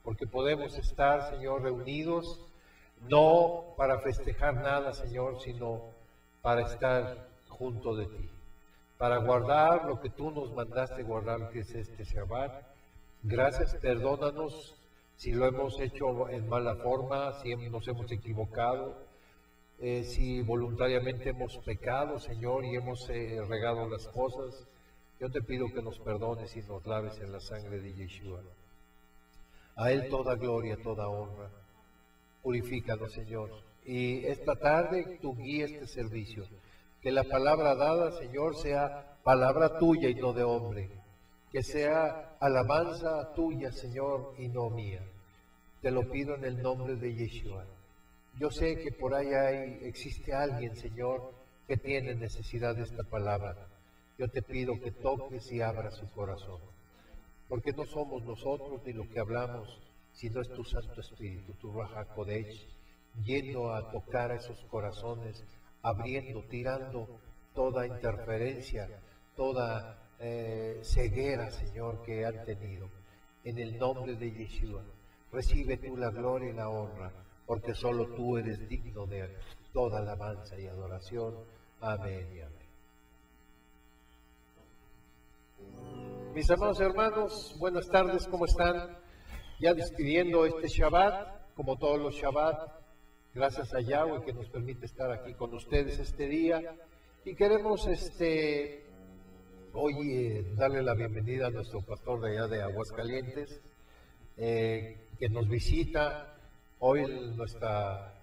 Porque podemos estar, Señor, reunidos, no para festejar nada, Señor, sino para estar junto de ti, para guardar lo que tú nos mandaste guardar, que es este Shabbat. Gracias, perdónanos si lo hemos hecho en mala forma, si nos hemos equivocado, si voluntariamente hemos pecado, Señor, y hemos regado las cosas. Yo te pido que nos perdones y nos laves en la sangre de Yeshua. A Él toda gloria, toda honra. Purifícanos, Señor. Y esta tarde tú guíes este servicio. Que la palabra dada, Señor, sea palabra tuya y no de hombre. Que sea alabanza tuya, Señor, y no mía. Te lo pido en el nombre de Yeshua. Yo sé que por ahí existe alguien, Señor, que tiene necesidad de esta palabra. Yo te pido que toques y abras su corazón. Porque no somos nosotros ni lo que hablamos, sino es tu Santo Espíritu, tu Ruach HaKodesh, yendo a tocar a esos corazones, abriendo, tirando toda interferencia, toda ceguera, Señor, que han tenido. En el nombre de Yeshua, recibe tú la gloria y la honra, porque solo tú eres digno de toda alabanza y adoración. Amén y amén. Mis amados hermanos, buenas tardes, ¿cómo están? Ya despidiendo este Shabbat, como todos los Shabbat, gracias a Yahweh que nos permite estar aquí con ustedes este día. Y queremos hoy darle la bienvenida a nuestro pastor de allá de Aguascalientes, que nos visita hoy en nuestra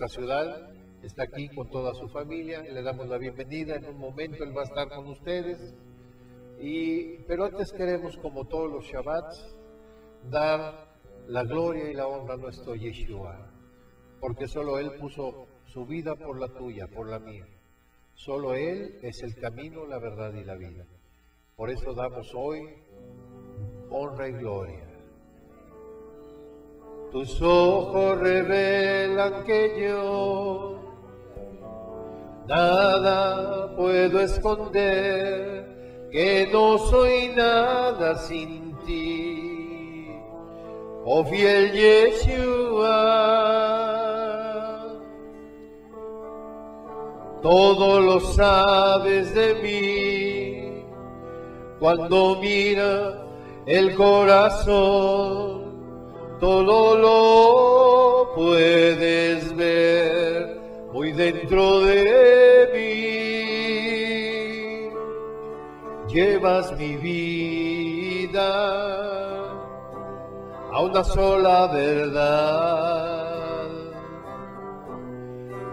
ciudad, está aquí con toda su familia. Le damos la bienvenida, en un momento él va a estar con ustedes. Pero antes queremos, como todos los Shabbats, dar la gloria y la honra a nuestro Yeshua, porque solo Él puso su vida por la tuya, por la mía. Solo Él es el camino, la verdad y la vida. Por eso damos hoy honra y gloria. Tus ojos revelan que yo nada puedo esconder, que no soy nada sin ti, oh fiel Yeshua. Todo lo sabes de mí, cuando mira el corazón, todo lo puedes ver muy dentro de mí. Llevas mi vida a una sola verdad,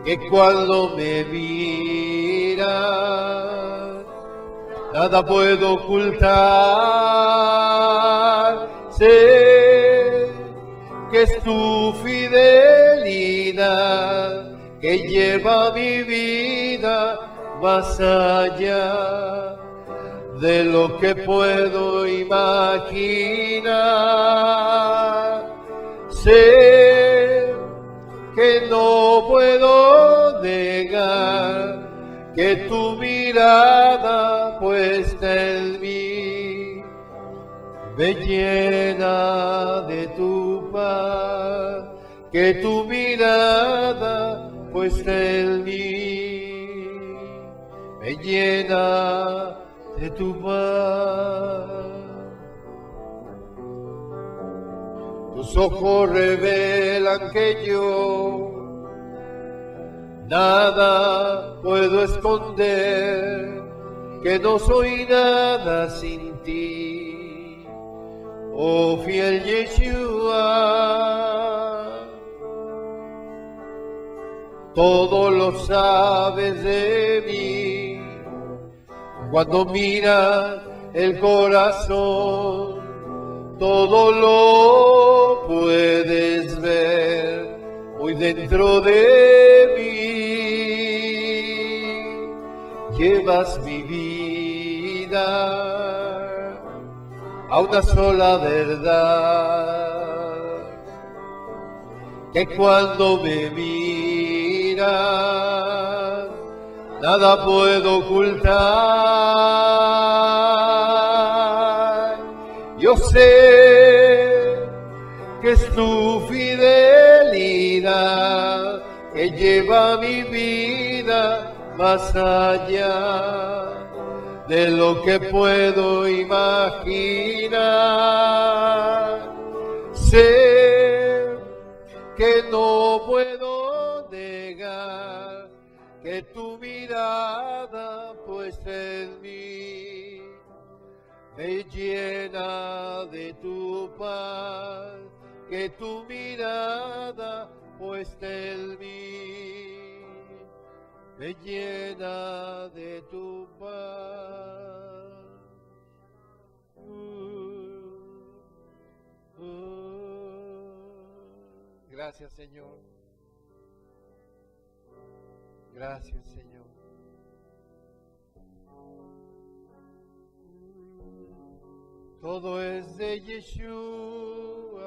que cuando me miras nada puedo ocultar. Sé que es tu fidelidad que lleva mi vida más allá de lo que puedo imaginar. Sé que no no puedo negar que tu mirada puesta en mí me llena de tu paz, que tu mirada puesta en mí me llena de tu paz. Tus ojos revelan que yo nada puedo esconder, que no soy nada sin ti, oh fiel Yeshua. Todo lo sabes de mí, cuando miras el corazón, todo lo puedes ver muy dentro de mí. Llevas mi vida a una sola verdad, que cuando me miras nada puedo ocultar. Yo sé que es tu fidelidad que lleva mi vida más allá de lo que puedo imaginar. Sé que no puedo negar que tu mirada puesta en mí me llena de tu paz, que tu mirada puesta en mí me llena de tu paz. Gracias, Señor. Gracias, Señor. Todo es de Yeshua,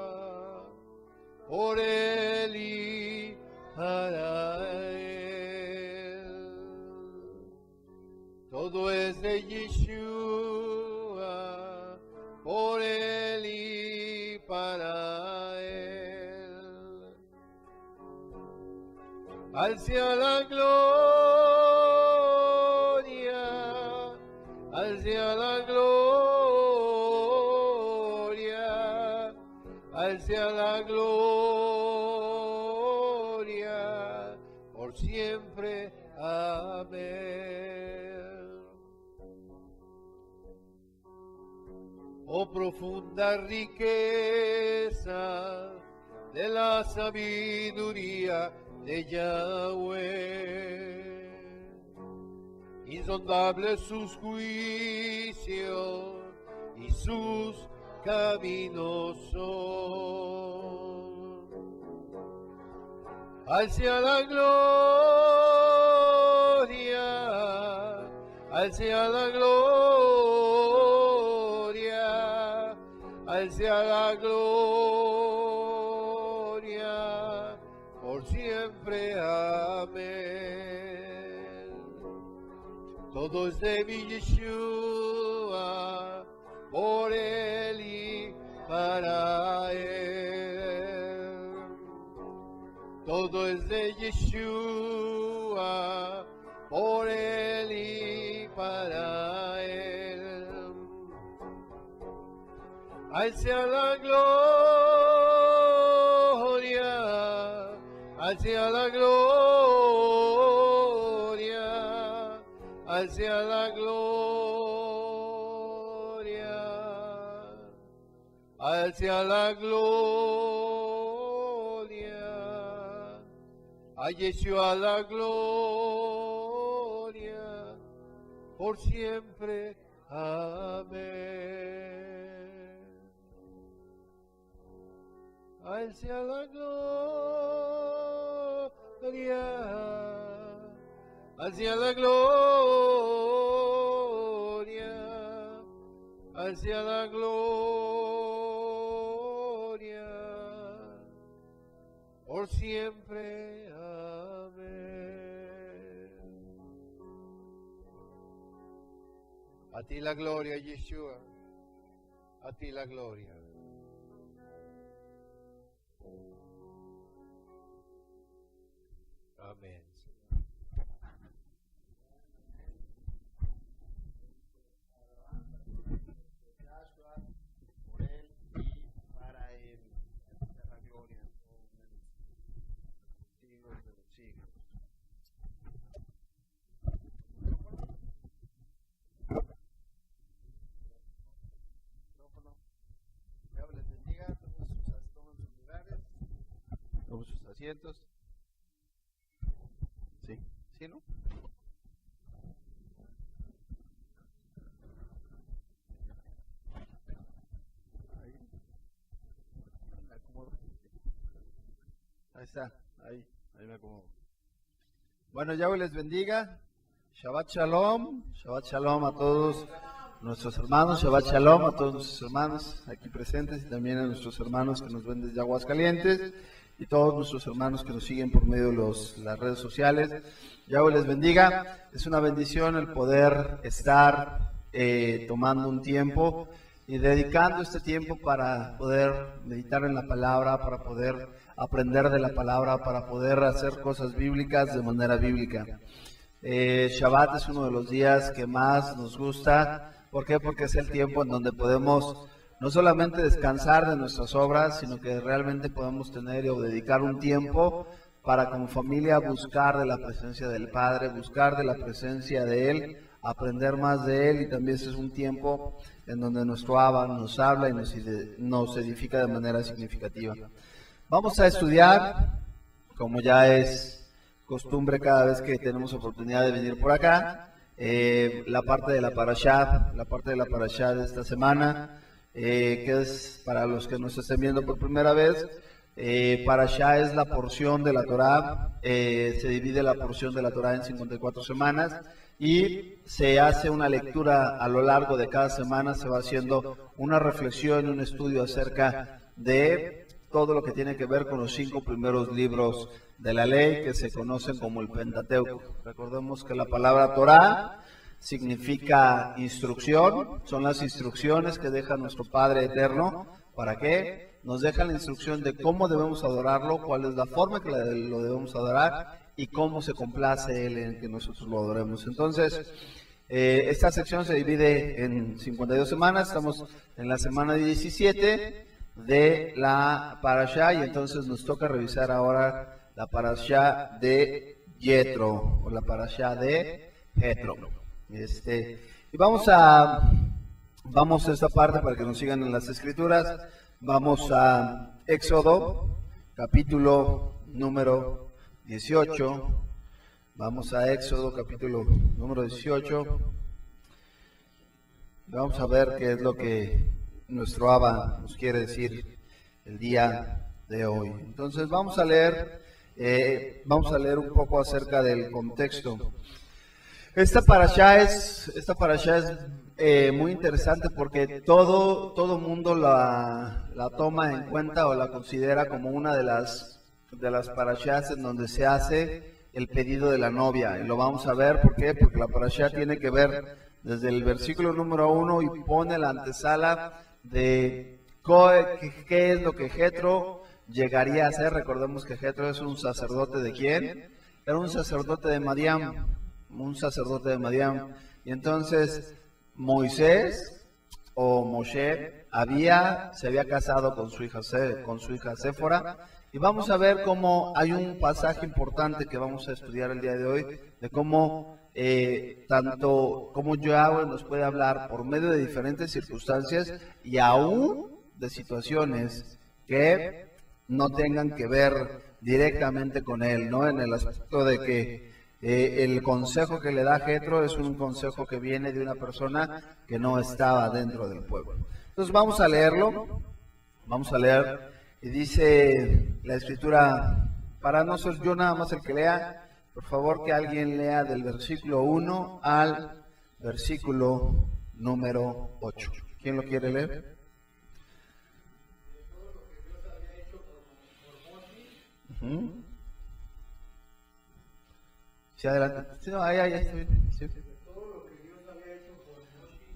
por Él y para Él. Todo es de Yeshua, por Él y para Él. Al sea la gloria, al sea la gloria, al sea la gloria, por siempre. Amén. Oh profunda riqueza de la sabiduría de Yahweh, insondables sus juicios y sus caminos son. Hacia la gloria, hacia la gloria, hacia la gloria, por siempre. Amén. Todo es de mi Yeshua, por Él y para Él. Todo es de Yeshua, por Él y para Él. Al sea la gloria, al sea la gloria, al sea la gloria, al sea la gloria, a Yeshua la gloria, por siempre. Amén. Al sea la gloria, al sea la gloria, al sea la gloria, por siempre. Amén. A ti la gloria, Yeshua. A ti la gloria. Amén. Por él y para él sea la gloria en todo momento, siglos de los siglos. Micrófono. Dios les bendiga. Tomen sus lugares. Tomen sus asientos. Sí, sí, ¿no? Ahí. Me acomodo. Ahí está, ahí me acomodo. Bueno, Yahweh les bendiga. Shabbat Shalom a todos nuestros hermanos, Shabbat Shalom a todos nuestros hermanos aquí presentes y también a nuestros hermanos que nos ven desde Aguascalientes y todos nuestros hermanos que nos siguen por medio de las redes sociales. Yahweh les bendiga. Es una bendición el poder estar tomando un tiempo y dedicando este tiempo para poder meditar en la palabra, para poder aprender de la palabra, para poder hacer cosas bíblicas de manera bíblica. Shabbat es uno de los días que más nos gusta. ¿Por qué? Porque es el tiempo en donde podemos no solamente descansar de nuestras obras, sino que realmente podemos tener o dedicar un tiempo para como familia buscar de la presencia del Padre, buscar de la presencia de Él, aprender más de Él, y también es un tiempo en donde nuestro Abba nos habla y nos edifica de manera significativa. Vamos a estudiar, como ya es costumbre cada vez que tenemos oportunidad de venir por acá, la parte de la parashá de esta semana, que es para los que nos estén viendo por primera vez. Parashá es la porción de la Torá, se divide la porción de la Torá en 54 semanas y se hace una lectura a lo largo de cada semana, se va haciendo una reflexión y un estudio acerca de todo lo que tiene que ver con los 5 primeros libros de la ley que se conocen como el Pentateuco. Recordemos que la palabra Torá significa instrucción, son las instrucciones que deja nuestro Padre Eterno. ¿Para qué? Nos deja la instrucción de cómo debemos adorarlo, cuál es la forma que lo debemos adorar y cómo se complace Él en que nosotros lo adoremos. Entonces, esta sección se divide en 52 semanas, estamos en la semana 17 de la parashá y entonces nos toca revisar ahora la parashá de Yetro o la parashá de Jetro. Y vamos a esta parte para que nos sigan en las escrituras. Vamos a Éxodo, capítulo número 18. Vamos a Éxodo, capítulo número 18. Vamos a ver qué es lo que nuestro Abba nos quiere decir el día de hoy. Entonces vamos a leer un poco acerca del contexto. Esta parashá es muy interesante porque todo mundo la toma en cuenta o la considera como una de las parashás en donde se hace el pedido de la novia. Y lo vamos a ver, ¿por qué? Porque la parashá tiene que ver desde el versículo número 1 y pone la antesala de qué es lo que Jetro llegaría a ser. Recordemos que Jetro es un sacerdote ¿de quién? Era un sacerdote de Madián. Y entonces Moisés o Moshe se había casado con su hija Séfora, y vamos a ver cómo hay un pasaje importante que vamos a estudiar el día de hoy, de cómo como Yahweh nos puede hablar por medio de diferentes circunstancias y aún de situaciones que no tengan que ver directamente con él, ¿no? En el aspecto de que el consejo que le da Jetro es un consejo que viene de una persona que no estaba dentro del pueblo. Entonces vamos a leerlo, y dice la escritura, para no ser yo nada más el que lea, por favor que alguien lea del versículo 1 al versículo número 8. ¿Quién lo quiere leer? Sí, adelante. Sí, no, ahí está bien. Sí. Todo lo que Dios había hecho por Moshe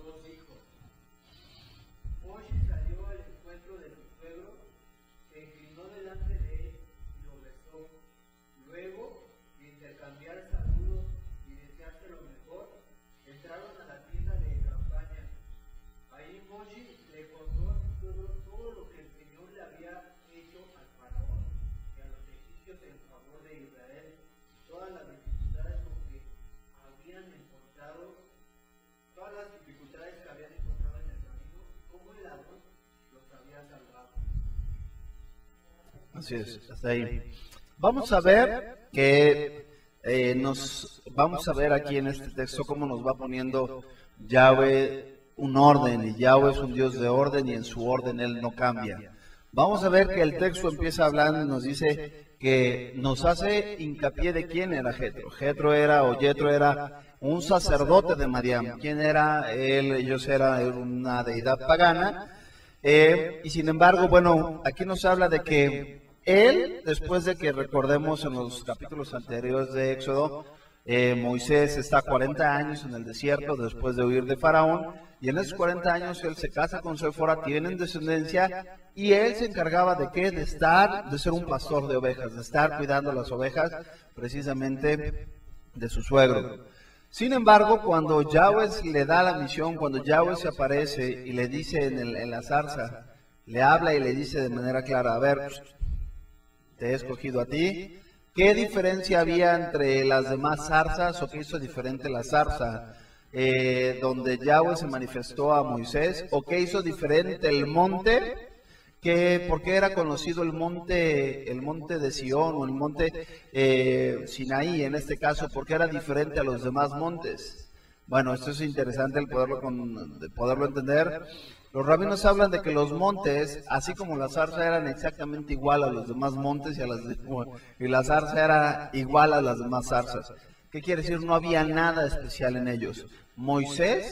2 hijos. Moshe salió al encuentro de su suegro, se inclinó delante de él y lo besó. Luego, de intercambiar saludos y desearse lo mejor, entraron a la tienda de campaña. Ahí Moshe le contó a su suegro todo lo que el Señor le había hecho al faraón y a los egipcios en favor de Israel, todas las dificultades que habían encontrado en el camino, cómo el ladrón los había salvado. Así es, hasta ahí. Vamos a ver que vamos a ver aquí en este texto cómo nos va poniendo Yahweh un orden, y Yahweh es un Dios de orden y en su orden Él no cambia. Vamos a ver que el texto empieza hablando y nos dice que nos hace hincapié de quién era Jetro. Jetro era un sacerdote de Madián. ¿Quién era él? Ellos eran una deidad pagana. Y sin embargo, bueno, aquí nos habla de que él, después de que recordemos en los capítulos anteriores de Éxodo, Moisés está 40 años en el desierto después de huir de Faraón, y en esos 40 años él se casa con Séfora, tienen descendencia, y él se encargaba de qué, de ser un pastor de ovejas, de estar cuidando las ovejas precisamente de su suegro. Sin embargo, cuando Yahweh le da la misión, cuando Yahweh se aparece y le dice en la zarza, le habla y le dice de manera clara, a ver, te he escogido a ti. ¿Qué diferencia había entre las demás zarzas o qué hizo diferente la zarza donde Yahweh se manifestó a Moisés? ¿O qué hizo diferente el monte? ¿Por qué era conocido el monte de Sión o el monte Sinaí en este caso? ¿Por qué era diferente a los demás montes? Bueno, esto es interesante el poderlo entender. Los rabinos hablan de que los montes, así como la zarza, eran exactamente igual a los demás montes y la zarza era igual a las demás zarzas. ¿Qué quiere decir? No había nada especial en ellos. Moshe,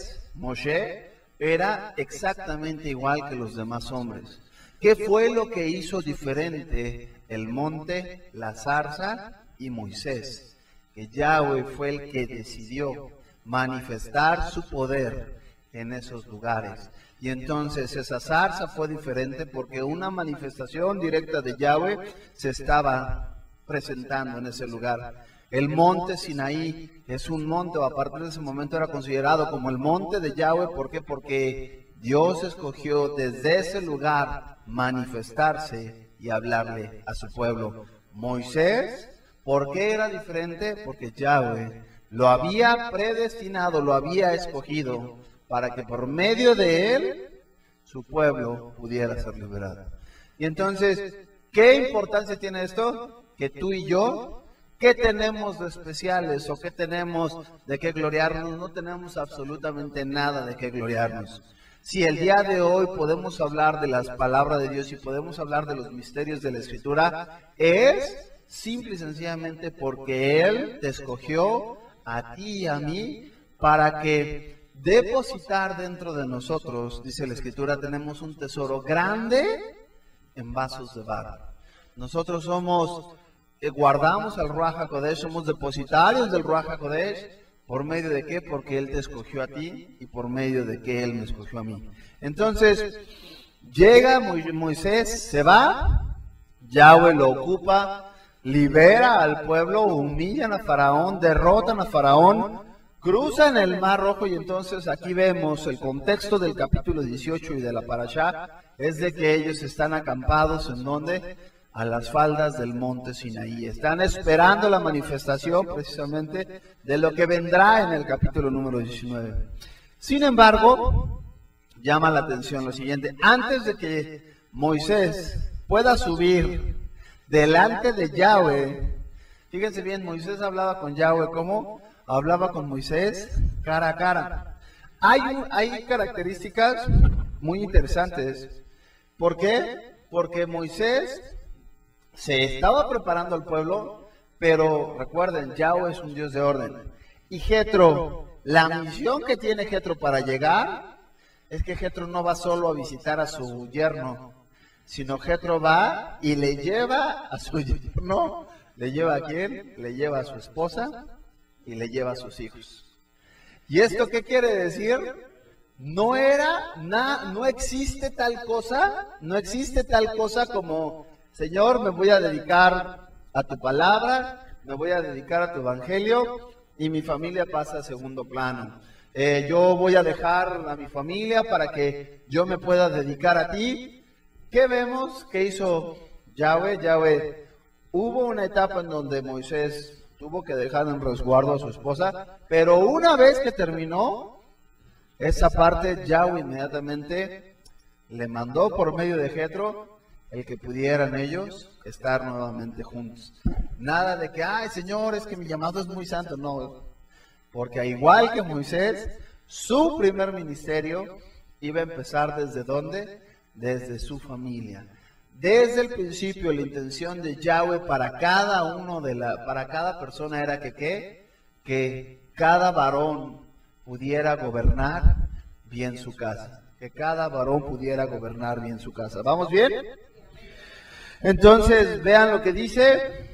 era exactamente igual que los demás hombres. ¿Qué fue lo que hizo diferente el monte, la zarza y Moisés? Que Yahweh fue el que decidió manifestar su poder en esos lugares. Y entonces esa zarza fue diferente porque una manifestación directa de Yahweh se estaba presentando en ese lugar. El monte Sinaí es un monte, o a partir de ese momento era considerado como el monte de Yahweh. ¿Por qué? Porque Dios escogió desde ese lugar manifestarse y hablarle a su pueblo. Moisés, ¿por qué era diferente? Porque Yahweh lo había predestinado, lo había escogido para que por medio de él su pueblo pudiera ser liberado. Y entonces, ¿qué importancia tiene esto? Que tú y yo, ¿qué tenemos de especiales o qué tenemos de qué gloriarnos? No tenemos absolutamente nada de qué gloriarnos. Si el día de hoy podemos hablar de las palabras de Dios y podemos hablar de los misterios de la Escritura, es simple y sencillamente porque Él te escogió a ti y a mí para que depositar dentro de nosotros, dice la Escritura, tenemos un tesoro grande en vasos de barro. Nosotros guardamos al Ruach HaKodesh, somos depositarios del Ruach HaKodesh. ¿Por medio de qué? Porque Él te escogió a ti y por medio de que Él me escogió a mí. Entonces, llega Moisés, se va, Yahweh lo ocupa, libera al pueblo, humillan a Faraón, derrotan a Faraón, cruzan el Mar Rojo. Y entonces aquí vemos el contexto del capítulo 18 y de la Parashá, es de que ellos están acampados en donde, a las faldas del monte Sinaí. Están esperando la manifestación precisamente de lo que vendrá en el capítulo número 19. Sin embargo, llama la atención lo siguiente: antes de que Moisés pueda subir delante de Yahweh, fíjense bien, Moisés hablaba con Yahweh, ¿cómo? Hablaba con Moisés cara a cara. Hay características muy interesantes. ¿Por qué? Porque Moisés se estaba preparando al pueblo, pero recuerden, Yahweh es un Dios de orden. Y Jetro, la misión que tiene Jetro para llegar, es que Jetro no va solo a visitar a su yerno, sino Jetro va y le lleva a su yerno, ¿le lleva a quién? Le lleva a su esposa y le lleva a sus hijos. ¿Y esto qué quiere decir? no existe tal cosa como, Señor, me voy a dedicar a tu palabra, me voy a dedicar a tu evangelio y mi familia pasa a segundo plano. Yo voy a dejar a mi familia para que yo me pueda dedicar a ti. ¿Qué vemos? ¿Qué hizo Yahweh? Hubo una etapa en donde Moisés tuvo que dejar en resguardo a su esposa, pero una vez que terminó esa parte, Yahweh inmediatamente le mandó por medio de Jetro el que pudieran ellos estar nuevamente juntos. Nada de que, ay Señor, es que mi llamado es muy santo. No, porque al igual que Moisés, su primer ministerio iba a empezar ¿desde dónde? Desde su familia. Desde el principio la intención de Yahweh para cada persona era que cada varón pudiera gobernar bien su casa. Que cada varón pudiera gobernar bien su casa. ¿Vamos bien? Entonces, vean lo que dice.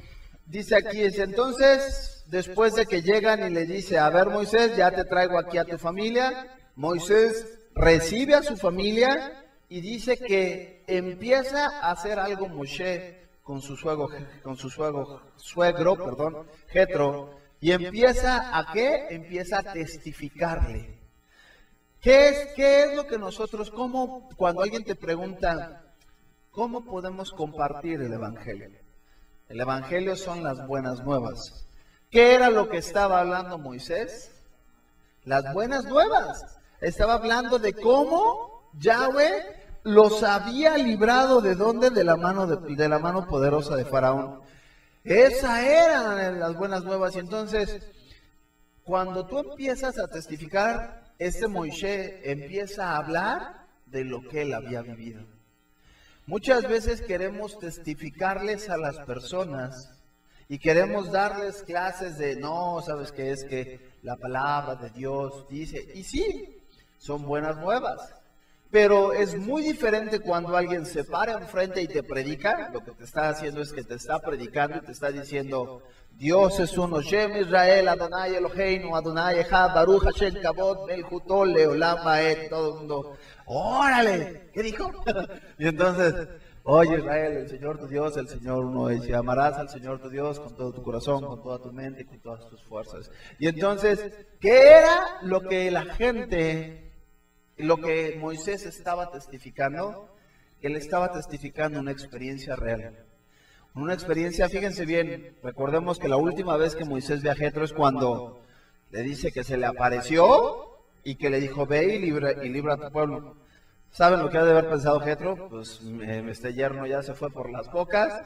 Dice aquí, entonces, después de que llegan y le dice, a ver Moisés, ya te traigo aquí a tu familia. Moisés recibe a su familia y dice que empieza a hacer algo Moshe con su suegro, Jetro, y empieza a ¿qué? Empieza a testificarle. ¿Qué es lo que nosotros, cuando alguien te pregunta, cómo podemos compartir el evangelio? El evangelio son las buenas nuevas. ¿Qué era lo que estaba hablando Moisés? Las buenas nuevas. Estaba hablando de cómo Yahweh los había librado ¿de dónde? De la mano poderosa de Faraón. Esas eran las buenas nuevas. Y entonces, cuando tú empiezas a testificar, Moisés empieza a hablar de lo que él había vivido. Muchas veces queremos testificarles a las personas y queremos darles clases de, no, ¿sabes qué? Es que la palabra de Dios dice, y sí, son buenas nuevas. Pero es muy diferente cuando alguien se para enfrente y te predica. Lo que te está haciendo es que te está predicando y te está diciendo, Dios es uno, Shem Israel, Adonai Eloheinu, Adonai Echad, Baruch Hashem Kavod, Melchut Leolam Vaed. Todo el mundo, órale, ¿qué dijo? Y entonces, oye Israel, el Señor tu Dios, el Señor uno es, y amarás al Señor tu Dios con todo tu corazón, con toda tu mente y con todas tus fuerzas. Y entonces, ¿qué era lo que lo que Moisés estaba testificando? Él estaba testificando una experiencia real. Una experiencia, fíjense bien, recordemos que la última vez que Moisés ve a Jetro es cuando le dice que se le apareció y que le dijo, ve y libra a tu pueblo. ¿Saben lo que ha de haber pensado Jetro? Pues este yerno ya se fue por las bocas,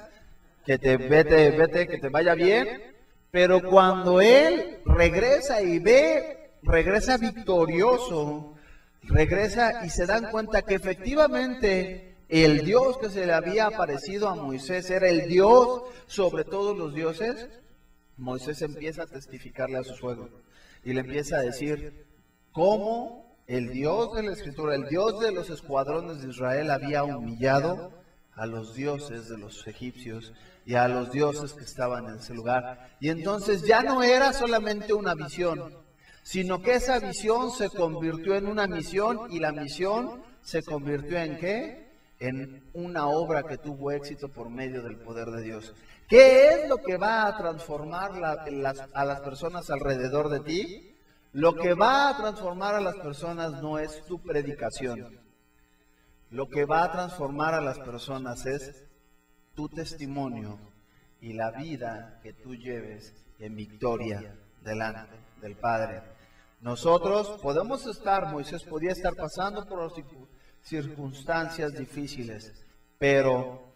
que vete, que te vaya bien. Pero cuando él regresa regresa victorioso, regresa y se dan cuenta que efectivamente el Dios que se le había aparecido a Moisés era el Dios sobre todos los dioses. Moisés empieza a testificarle a su suegro y le empieza a decir cómo el Dios de la Escritura, el Dios de los escuadrones de Israel había humillado a los dioses de los egipcios y a los dioses que estaban en ese lugar. Y entonces ya no era solamente una visión, sino que esa visión se convirtió en una misión, y la misión se convirtió en ¿qué? En una obra que tuvo éxito por medio del poder de Dios. ¿Qué es lo que va a transformar a las personas alrededor de ti? Lo que va a transformar a las personas no es tu predicación. Lo que va a transformar a las personas es tu testimonio y la vida que tú lleves en victoria delante del Padre. Nosotros podemos Moisés podía estar pasando por circunstancias difíciles, pero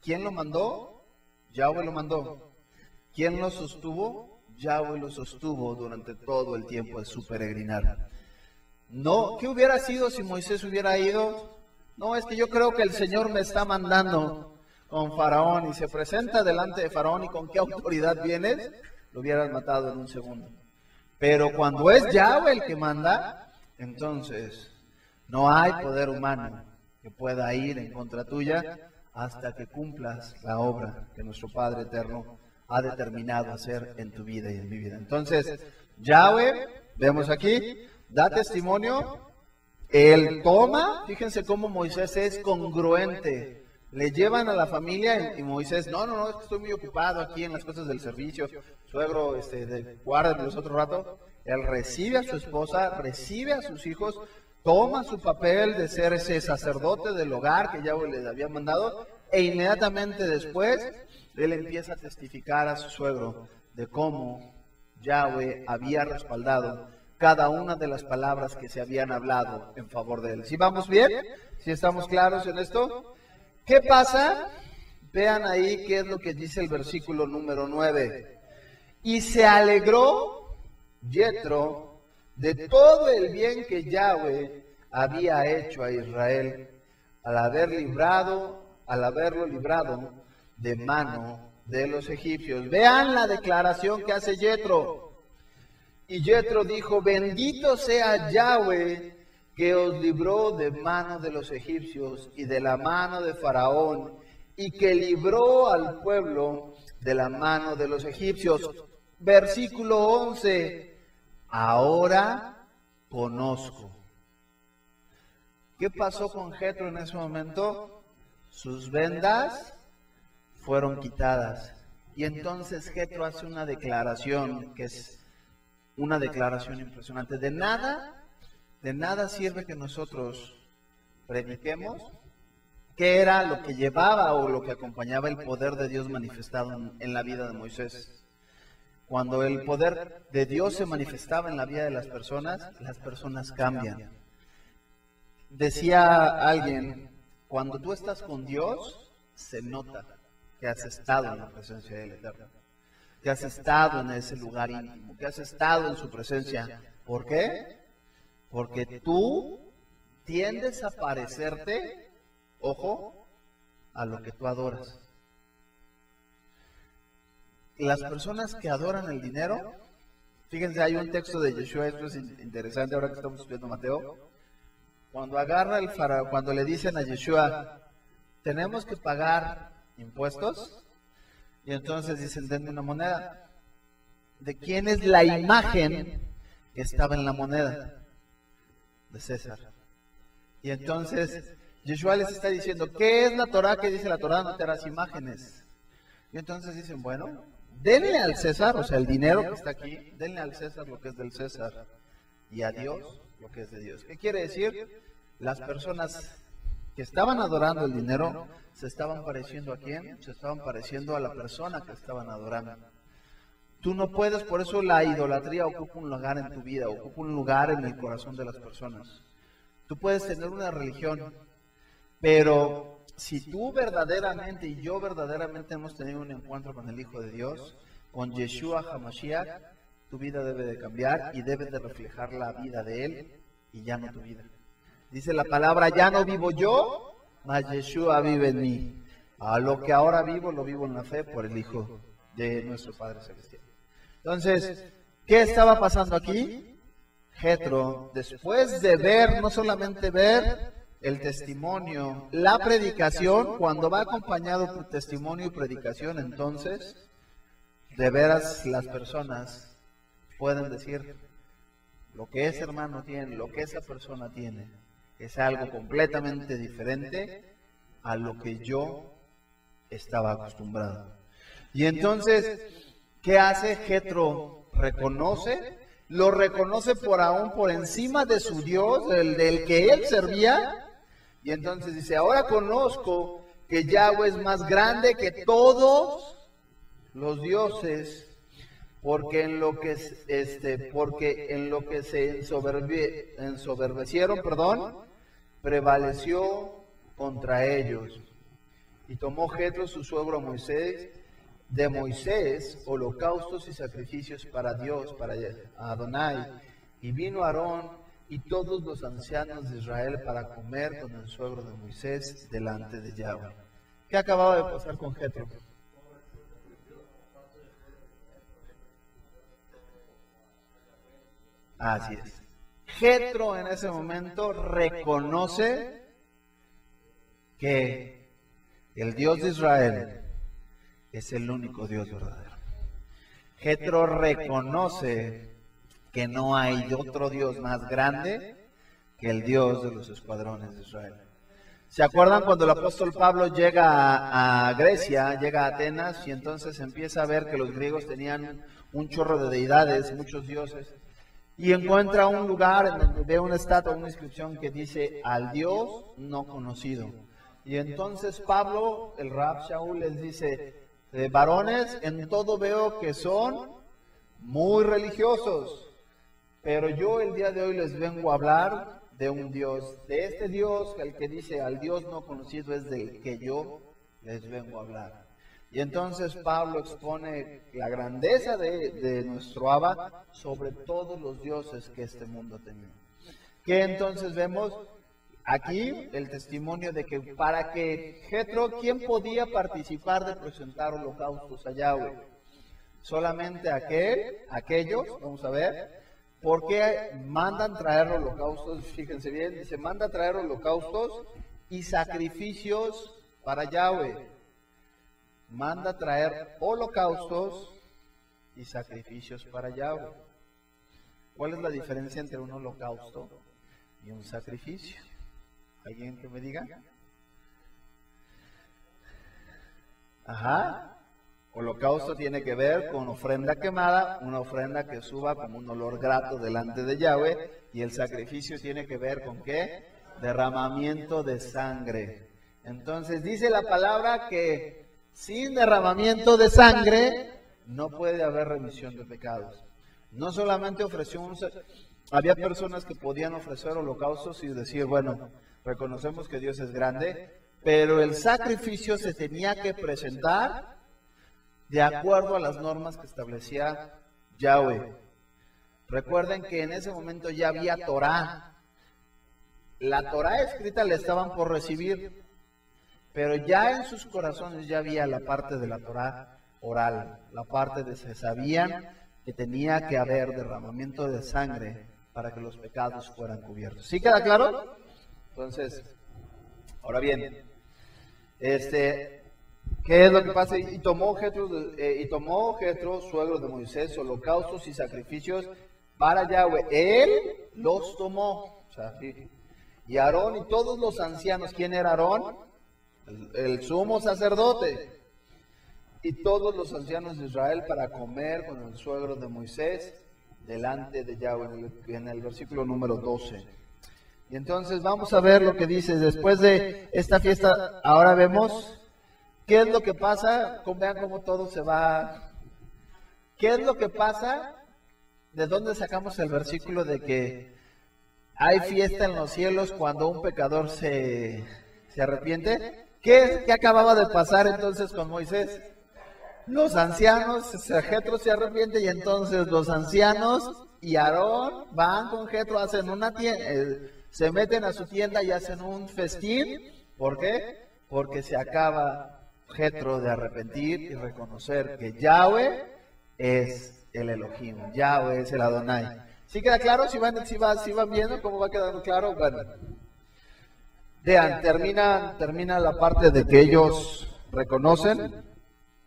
¿quién lo mandó? Yahweh lo mandó. ¿Quién lo sostuvo? Yahweh lo sostuvo durante todo el tiempo de su peregrinar. No, ¿qué hubiera sido si Moisés hubiera ido? No, es que yo creo que el Señor me está mandando con Faraón, y se presenta delante de Faraón, y con qué autoridad vienes, lo hubieran matado en un segundo. Pero cuando es Yahweh el que manda, entonces no hay poder humano que pueda ir en contra tuya hasta que cumplas la obra que nuestro Padre eterno ha determinado hacer en tu vida y en mi vida. Entonces, Yahweh, vemos aquí, da testimonio. Él toma, fíjense cómo Moisés es congruente. Le llevan a la familia y Moisés, no, es que estoy muy ocupado aquí en las cosas del servicio. Suegro, guárdenos otro rato. Él recibe a su esposa, recibe a sus hijos, toma su papel de ser ese sacerdote del hogar que Yahweh les había mandado, e inmediatamente después, él empieza a testificar a su suegro de cómo Yahweh había respaldado cada una de las palabras que se habían hablado en favor de él. ¿Sí vamos bien? ¿Sí estamos claros en esto? ¿Qué pasa? Vean ahí qué es lo que dice el versículo número 9. Y se alegró Yetro de todo el bien que Yahweh había hecho a Israel al haberlo librado de mano de los egipcios. Vean la declaración que hace Yetro. Y Yetro dijo: bendito sea Yahweh que os libró de mano de los egipcios y de la mano de Faraón, y que libró al pueblo de la mano de los egipcios. Versículo 11. Ahora conozco. ¿Qué pasó con Jetro en ese momento? Sus vendas fueron quitadas. Y entonces Jetro hace una declaración que es una declaración impresionante. De nada sirve que nosotros prediquemos. ¿Qué era lo que llevaba o lo que acompañaba el poder de Dios manifestado en la vida de Moisés? Cuando el poder de Dios se manifestaba en la vida de las personas cambian. Decía alguien, cuando tú estás con Dios, se nota que has estado en la presencia del Eterno, que has estado en ese lugar íntimo, que has estado en su presencia. ¿Por qué? Porque tú tiendes a parecerte, ojo, a lo que tú adoras. Las personas que adoran el dinero, fíjense, hay un texto de Yeshua, esto es interesante ahora que estamos estudiando Mateo, cuando le dicen a Yeshua, tenemos que pagar impuestos, y entonces dicen, denme una moneda. ¿De quién es la imagen que estaba en la moneda? De César. Y entonces Yeshua les está diciendo, ¿qué es la Torah? ¿Qué dice la Torah? No te harás imágenes. Y entonces dicen, bueno, denle al César, o sea, el dinero que está aquí, denle al César lo que es del César y a Dios lo que es de Dios. ¿Qué quiere decir? Las personas que estaban adorando el dinero se estaban pareciendo ¿a quién? Se estaban pareciendo a la persona que estaban adorando. Tú no puedes, por eso la idolatría ocupa un lugar en tu vida, ocupa un lugar en el corazón de las personas. Tú puedes tener una religión, pero si tú verdaderamente y yo verdaderamente hemos tenido un encuentro con el Hijo de Dios, con Yeshua HaMashiach, tu vida debe de cambiar y debe de reflejar la vida de Él y ya no tu vida. Dice la palabra, ya no vivo yo, mas Yeshua vive en mí. A lo que ahora vivo, lo vivo en la fe por el Hijo de nuestro Padre Celestial. Entonces, ¿qué estaba pasando aquí? Jetro, después de ver, no solamente ver el testimonio, la predicación, cuando va acompañado por testimonio y predicación, entonces, de veras las personas pueden decir, lo que ese hermano tiene, lo que esa persona tiene, es algo completamente diferente a lo que yo estaba acostumbrado. Y entonces, ¿qué hace Jetro? Lo reconoce por encima de su Dios, del que él servía, y entonces dice, ahora conozco que Yahweh es más grande que todos los dioses, porque en lo que se ensoberbecieron, prevaleció contra ellos. Y tomó Jetro su suegro de Moisés, holocaustos y sacrificios para Dios, para Adonai. Y vino Aarón y todos los ancianos de Israel para comer con el suegro de Moisés delante de Yahweh. ¿Qué acababa de pasar con Jetro? Así es. Jetro en ese momento reconoce que el Dios de Israel es el único Dios verdadero. Jetro reconoce que no hay otro Dios más grande que el Dios de los escuadrones de Israel. ¿Se acuerdan cuando el apóstol Pablo llega a Grecia, llega a Atenas, y entonces empieza a ver que los griegos tenían un chorro de deidades, muchos dioses, y encuentra un lugar en donde ve una estatua, una inscripción que dice al Dios no conocido? Y entonces Pablo, el Rab Shaul, les dice, varones, en todo veo que son muy religiosos, pero yo el día de hoy les vengo a hablar de un Dios, de este Dios, el que dice al Dios no conocido es del que yo les vengo a hablar. Y entonces Pablo expone la grandeza de nuestro Abba sobre todos los dioses que este mundo tenía. Que entonces vemos aquí el testimonio de que para que Jetro, ¿quién podía participar de presentar holocaustos a Yahweh? Solamente aquellos, vamos a ver. ¿Por qué mandan traer holocaustos? Fíjense bien, dice, manda traer holocaustos y sacrificios para Yahweh. Manda traer holocaustos y sacrificios para Yahweh. ¿Cuál es la diferencia entre un holocausto y un sacrificio? ¿Alguien que me diga? Ajá. Holocausto tiene que ver con ofrenda quemada, una ofrenda que suba como un olor grato delante de Yahweh, y el sacrificio tiene que ver con ¿qué? Derramamiento de sangre. Entonces dice la palabra que sin derramamiento de sangre no puede haber remisión de pecados. No solamente ofreció había personas que podían ofrecer holocaustos y decir, bueno, reconocemos que Dios es grande, pero el sacrificio se tenía que presentar de acuerdo a las normas que establecía Yahweh. Recuerden que en ese momento ya había Torah. La Torah escrita la estaban por recibir, pero ya en sus corazones ya había la parte de la Torah oral, la parte de se sabían que tenía que haber derramamiento de sangre para que los pecados fueran cubiertos. ¿Sí queda claro? Entonces, ahora bien, ¿qué es lo que pasa? Y tomó Jetro, suegro de Moisés, holocaustos y sacrificios para Yahweh. Él los tomó. O sea, sí. Y Aarón y todos los ancianos. ¿Quién era Aarón? El sumo sacerdote. Y todos los ancianos de Israel para comer con el suegro de Moisés delante de Yahweh, en el versículo número 12. Y entonces vamos a ver lo que dice. Después de esta fiesta, ahora vemos ¿qué es lo que pasa? Vean cómo todo se va. ¿Qué es lo que pasa? ¿De dónde sacamos el versículo de que hay fiesta en los cielos cuando un pecador se arrepiente? ¿Qué acababa de pasar entonces con Moisés? Los ancianos, Jetro se arrepiente y entonces los ancianos y Aarón van con Jetro, hacen una tienda, se meten a su tienda y hacen un festín. ¿Por qué? Porque se acaba Jetro de arrepentir y reconocer que Yahweh es el Elohim, Yahweh es el Adonai. ¿Sí queda claro? ¿Si van viendo cómo va quedando claro? Bueno, vean, termina la parte de que ellos reconocen,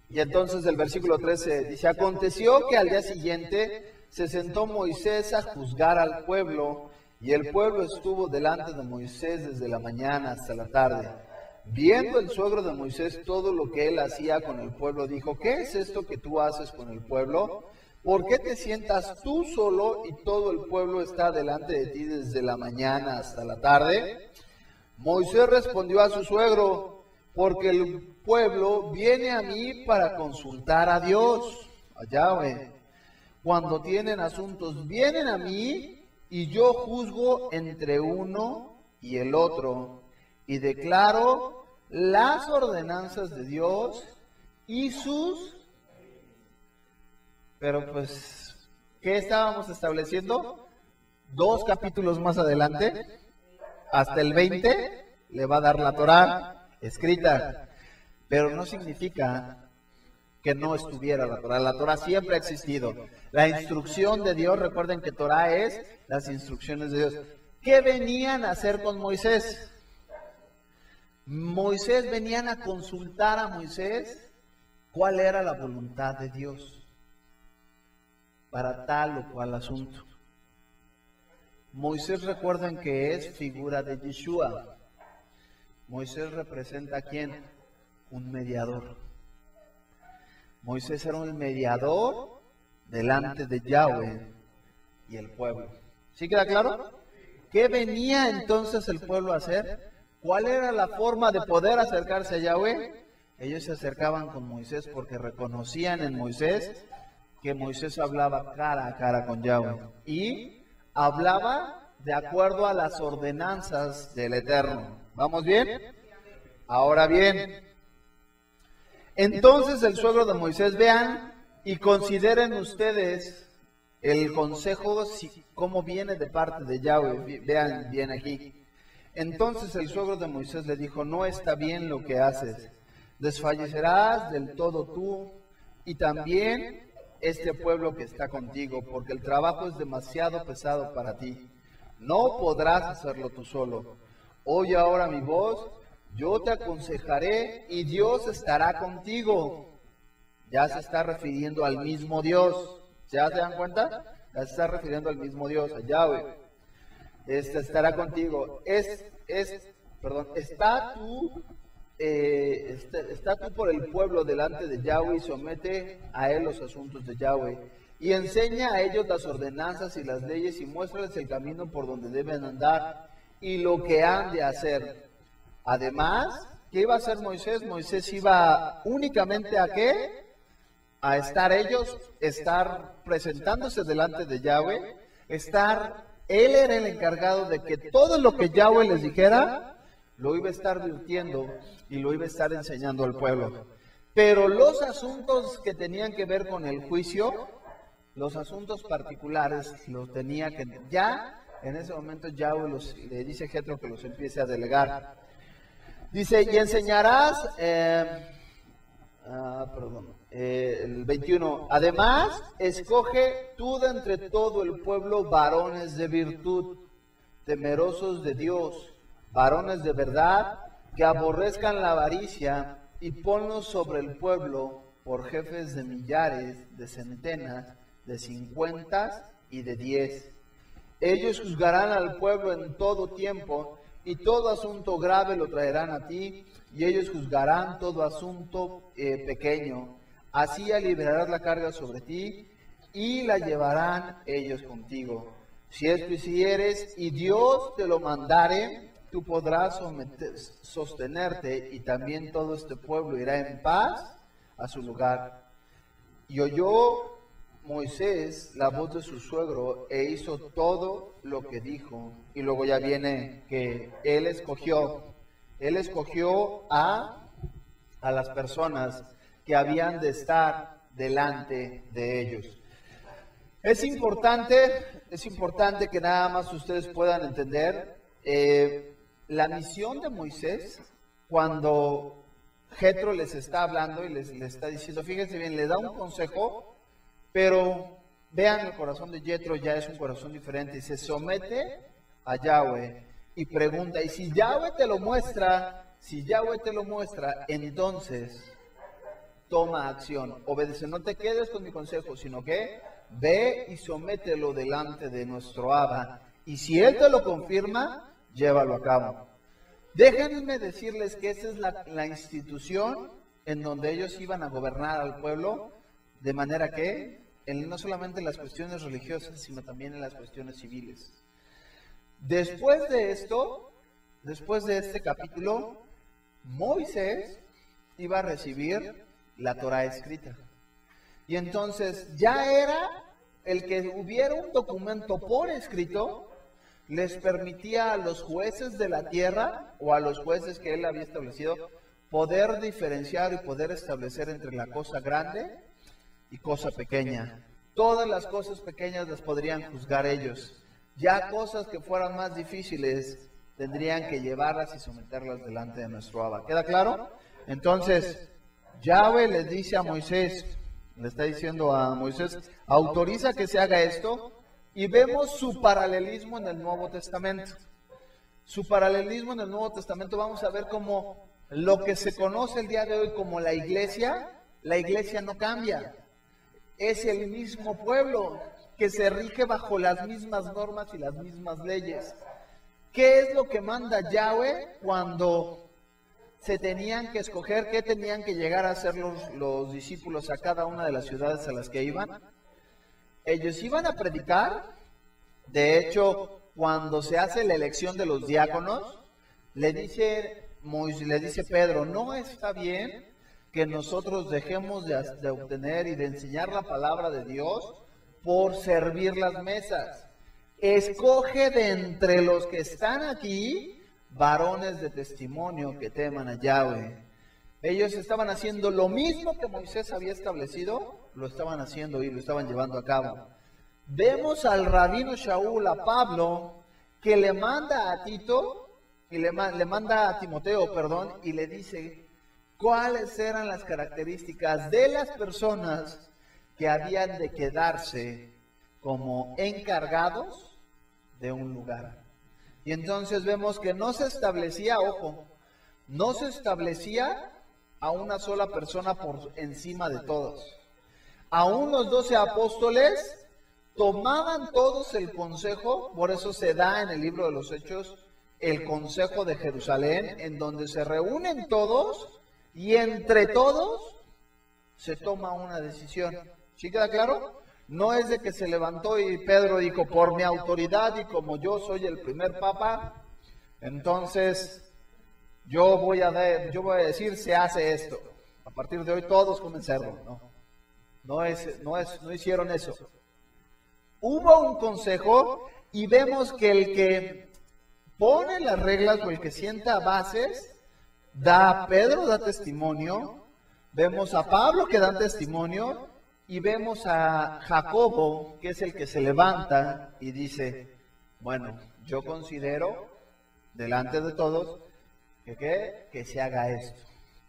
y entonces el versículo 13 dice, aconteció que al día siguiente se sentó Moisés a juzgar al pueblo, y el pueblo estuvo delante de Moisés desde la mañana hasta la tarde. Viendo el suegro de Moisés todo lo que él hacía con el pueblo, dijo, ¿qué es esto que tú haces con el pueblo? ¿Por qué te sientas tú solo y todo el pueblo está delante de ti desde la mañana hasta la tarde? Moisés respondió a su suegro, porque el pueblo viene a mí para consultar a Dios, a Yahweh. Cuando tienen asuntos, vienen a mí y yo juzgo entre uno y el otro y declaro las ordenanzas de Dios y sus... Pero pues, ¿qué estábamos estableciendo? 2 capítulos más adelante, hasta el 20, le va a dar la Torah escrita. Pero no significa que no estuviera la Torah. La Torah siempre ha existido. La instrucción de Dios, recuerden que Torah es las instrucciones de Dios. ¿Qué venían a hacer con Moisés? Moisés, venían a consultar a Moisés cuál era la voluntad de Dios para tal o cual asunto. Moisés, recuerden que es figura de Yeshua. Moisés representa ¿a quién? Un mediador. Moisés era un mediador delante de Yahweh y el pueblo. ¿Sí queda claro? ¿Qué venía entonces el pueblo a hacer? ¿Cuál era la forma de poder acercarse a Yahweh? Ellos se acercaban con Moisés porque reconocían en Moisés que Moisés hablaba cara a cara con Yahweh y hablaba de acuerdo a las ordenanzas del Eterno. ¿Vamos bien? Ahora bien, entonces el suegro de Moisés, vean y consideren ustedes el consejo, cómo viene de parte de Yahweh. Vean bien aquí. Entonces el suegro de Moisés le dijo: no está bien lo que haces, desfallecerás del todo tú y también este pueblo que está contigo, porque el trabajo es demasiado pesado para ti. No podrás hacerlo tú solo. Oye ahora mi voz, yo te aconsejaré y Dios estará contigo. Ya se está refiriendo al mismo Dios. ¿Ya se dan cuenta? Ya se está refiriendo al mismo Dios, a Yahweh. Estará contigo. Está tú por el pueblo delante de Yahweh y somete a él los asuntos de Yahweh. Y enseña a ellos las ordenanzas y las leyes y muéstrales el camino por donde deben andar y lo que han de hacer. Además, ¿qué iba a hacer Moisés? Moisés iba únicamente ¿a qué? A estar presentándose delante de Yahweh, él era el encargado de que todo lo que Yahweh les dijera, lo iba a estar virtiendo y lo iba a estar enseñando al pueblo. Pero los asuntos que tenían que ver con el juicio, los asuntos particulares, los tenía que... Ya en ese momento Yahweh le dice a Jetro que los empiece a delegar. Dice, y enseñarás... el 21. Además, escoge tú de entre todo el pueblo varones de virtud, temerosos de Dios, varones de verdad, que aborrezcan la avaricia, y ponlos sobre el pueblo por jefes de millares, de centenas, de 50 y de 10. Ellos juzgarán al pueblo en todo tiempo, y todo asunto grave lo traerán a ti, y ellos juzgarán todo asunto pequeño. Así aliviarás la carga sobre ti, y la llevarán ellos contigo. Si esto hicieres, y Dios te lo mandare, tú podrás sostenerte, y también todo este pueblo irá en paz a su lugar. Y oyó Moisés la voz de su suegro, e hizo todo lo que dijo. Y luego ya viene que él escogió a las personas que habían de estar delante de ellos. Es importante que nada más ustedes puedan entender la misión de Moisés cuando Jetro les está hablando y les está diciendo, fíjense bien, le da un consejo, pero vean el corazón de Jetro, ya es un corazón diferente, y se somete a Yahweh y pregunta, y si Yahweh te lo muestra, entonces toma acción, obedece, no te quedes con mi consejo, sino que ve y somételo delante de nuestro Abba, y si Él te lo confirma, llévalo a cabo. Déjenme decirles que esa es la institución en donde ellos iban a gobernar al pueblo, de manera que, no solamente en las cuestiones religiosas, sino también en las cuestiones civiles. Después de este capítulo, Moisés iba a recibir la Torá escrita. Y entonces ya era el que hubiera un documento por escrito, les permitía a los jueces de la tierra o a los jueces que él había establecido poder diferenciar y poder establecer entre la cosa grande y cosa pequeña. Todas las cosas pequeñas las podrían juzgar ellos. Ya cosas que fueran más difíciles tendrían que llevarlas y someterlas delante de nuestro Abba. ¿Queda claro? Entonces, Yahweh le dice a Moisés, le está diciendo a Moisés, autoriza que se haga esto, y vemos su paralelismo en el Nuevo Testamento. Su paralelismo en el Nuevo Testamento, vamos a ver cómo lo que se conoce el día de hoy como la iglesia no cambia. Es el mismo pueblo, que se rige bajo las mismas normas y las mismas leyes. ¿Qué es lo que manda Yahweh cuando se tenían que escoger qué tenían que llegar a hacer los discípulos a cada una de las ciudades a las que iban? Ellos iban a predicar. De hecho, cuando se hace la elección de los diáconos, le dice Pedro, no está bien que nosotros dejemos de obtener y de enseñar la palabra de Dios por servir las mesas. Escoge de entre los que están aquí varones de testimonio que teman a Yahweh. Ellos estaban haciendo lo mismo que Moisés había establecido, lo estaban haciendo y lo estaban llevando a cabo. Vemos al rabino Shaul, a Pablo, que le manda a Tito, y le manda a Timoteo, perdón, y le dice cuáles eran las características de las personas que habían de quedarse como encargados de un lugar. Y entonces vemos que no se establecía, ojo, no se establecía a una sola persona por encima de todos. Aún los 12 apóstoles tomaban todos el consejo, por eso se da en el libro de los Hechos el consejo de Jerusalén, en donde se reúnen todos y entre todos se toma una decisión. ¿Sí queda claro? No es de que se levantó y Pedro dijo, por mi autoridad y como yo soy el primer papa, entonces yo voy a decir, se hace esto. A partir de hoy todos comen cerdo. No hicieron eso. Hubo un consejo y vemos que el que pone las reglas o el que sienta bases, Pedro da testimonio, vemos a Pablo que da testimonio, y vemos a Jacobo, que es el que se levanta y dice, bueno, yo considero, delante de todos, que se haga esto.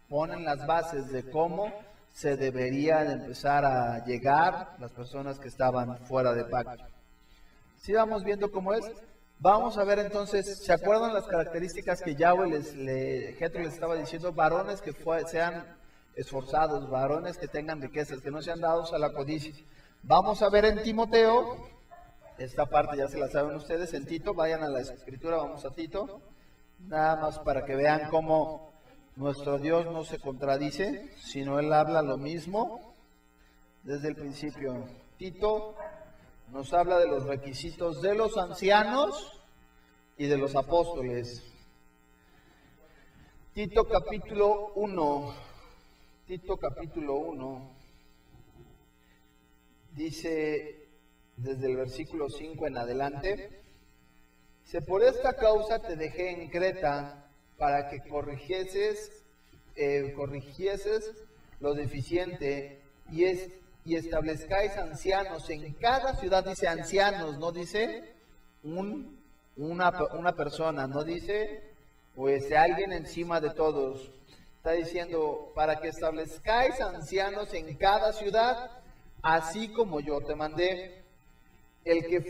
Ponen las bases de cómo se deberían empezar a llegar las personas que estaban fuera de pacto. ¿Sí vamos viendo cómo es? Vamos a ver entonces, ¿se acuerdan las características que Yahweh Jetro les estaba diciendo? Varones que sean esforzados, varones que tengan riquezas, que no sean dados a la codicia. Vamos a ver en Timoteo, esta parte ya se la saben ustedes, en Tito, vayan a la escritura, vamos a Tito, nada más para que vean cómo nuestro Dios no se contradice, sino Él habla lo mismo desde el principio. Tito nos habla de los requisitos de los ancianos y de los apóstoles. Tito capítulo 1. Tito capítulo 1 dice desde el versículo 5 en adelante, dice, por esta causa te dejé en Creta para que corrigieses lo deficiente y establezcáis ancianos en cada ciudad. Dice ancianos, no dice una persona, no dice pues alguien encima de todos. Está diciendo, para que establezcáis ancianos en cada ciudad, así como yo te mandé. El que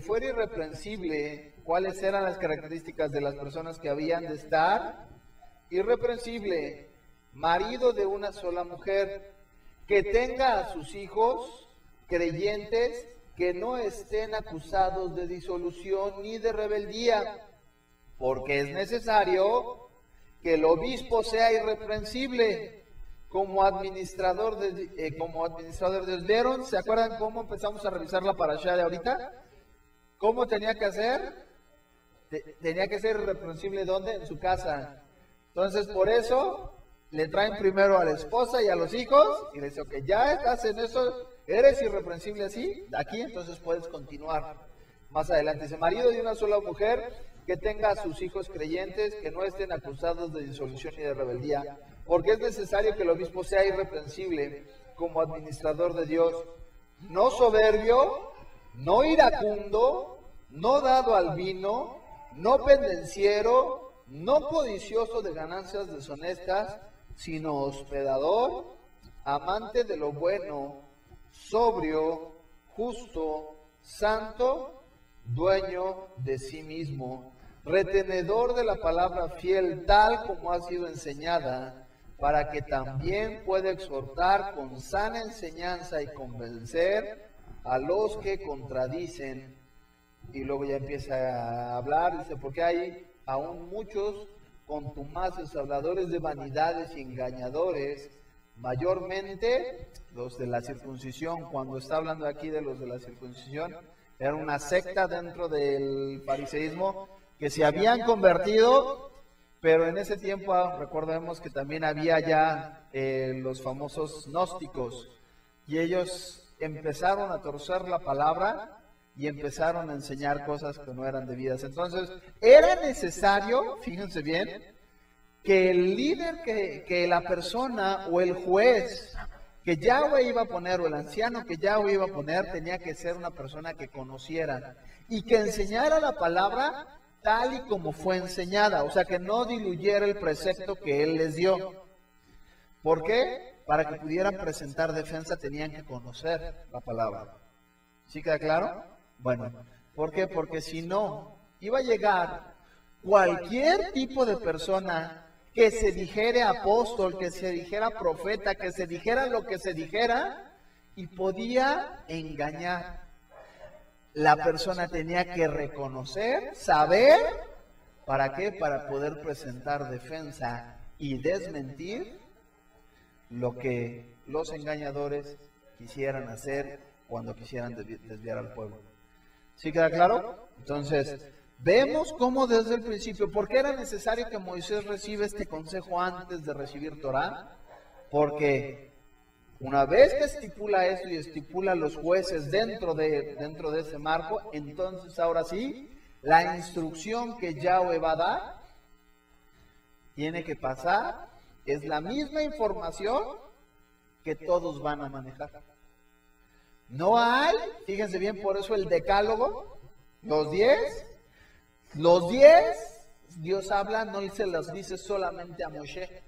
fuera irreprensible, ¿cuáles eran las características de las personas que habían de estar? Irreprensible, marido de una sola mujer, que tenga a sus hijos creyentes, que no estén acusados de disolución ni de rebeldía, porque es necesario que el obispo sea irreprensible como administrador de Dios. ¿Vieron? ¿Se acuerdan cómo empezamos a revisar la parashá de ahorita? ¿Cómo tenía que hacer? Tenía que ser irreprensible, ¿dónde? En su casa. Entonces, por eso le traen primero a la esposa y a los hijos y le dicen, ok, ya estás en eso, eres irreprensible así, aquí entonces puedes continuar. Más adelante dice, marido de una sola mujer, que tenga a sus hijos creyentes, que no estén acusados de disolución ni de rebeldía, porque es necesario que el obispo sea irreprensible como administrador de Dios, no soberbio, no iracundo, no dado al vino, no pendenciero, no codicioso de ganancias deshonestas, sino hospedador, amante de lo bueno, sobrio, justo, santo, dueño de sí mismo, retenedor de la palabra fiel tal como ha sido enseñada, para que también pueda exhortar con sana enseñanza y convencer a los que contradicen. Y luego ya empieza a hablar, dice, porque hay aún muchos contumaces, habladores de vanidades y engañadores, mayormente los de la circuncisión. Cuando está hablando aquí de los de la circuncisión, era una secta dentro del fariseísmo que se habían convertido, pero en ese tiempo recordemos que también había ya los famosos gnósticos, y ellos empezaron a torcer la palabra y empezaron a enseñar cosas que no eran debidas. Entonces, era necesario, fíjense bien, que el líder, que la persona o el juez que Yahweh iba a poner, o el anciano que Yahweh iba a poner, tenía que ser una persona que conociera y que enseñara la palabra tal y como fue enseñada, o sea, que no diluyera el precepto que él les dio. ¿Por qué? Para que pudieran presentar defensa tenían que conocer la palabra. ¿Sí queda claro? Bueno, ¿por qué? Porque si no, iba a llegar cualquier tipo de persona que se dijera apóstol, que se dijera profeta, que se dijera lo que se dijera, y podía engañar. La persona tenía que reconocer, saber, ¿para qué? Para poder presentar defensa y desmentir lo que los engañadores quisieran hacer cuando quisieran desviar al pueblo. ¿Sí queda claro? Entonces, vemos cómo desde el principio, ¿por qué era necesario que Moisés reciba este consejo antes de recibir Torah? Porque una vez que estipula esto y estipula los jueces dentro de ese marco, entonces ahora sí, la instrucción que Yahweh va a dar tiene que pasar, es la misma información que todos van a manejar. No hay, fíjense bien, por eso el decálogo, los 10, Dios habla, no se los dice solamente a Moshe,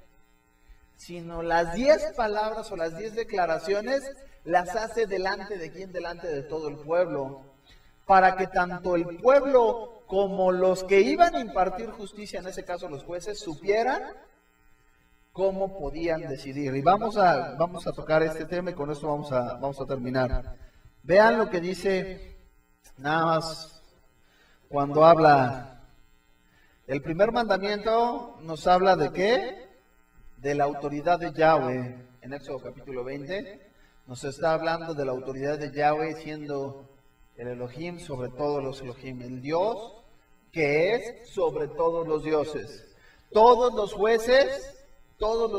sino las 10 palabras o las 10 declaraciones las hace delante de quién, delante de todo el pueblo, para que tanto el pueblo como los que iban a impartir justicia, en ese caso los jueces, supieran cómo podían decidir. Y vamos a tocar este tema y con esto vamos a terminar. Vean lo que dice, nada más, cuando habla, el primer mandamiento nos habla de ¿qué? De la autoridad de Yahweh. En Éxodo capítulo 20 nos está hablando de la autoridad de Yahweh siendo el Elohim sobre todos los Elohim, el Dios que es sobre todos los dioses. Todos los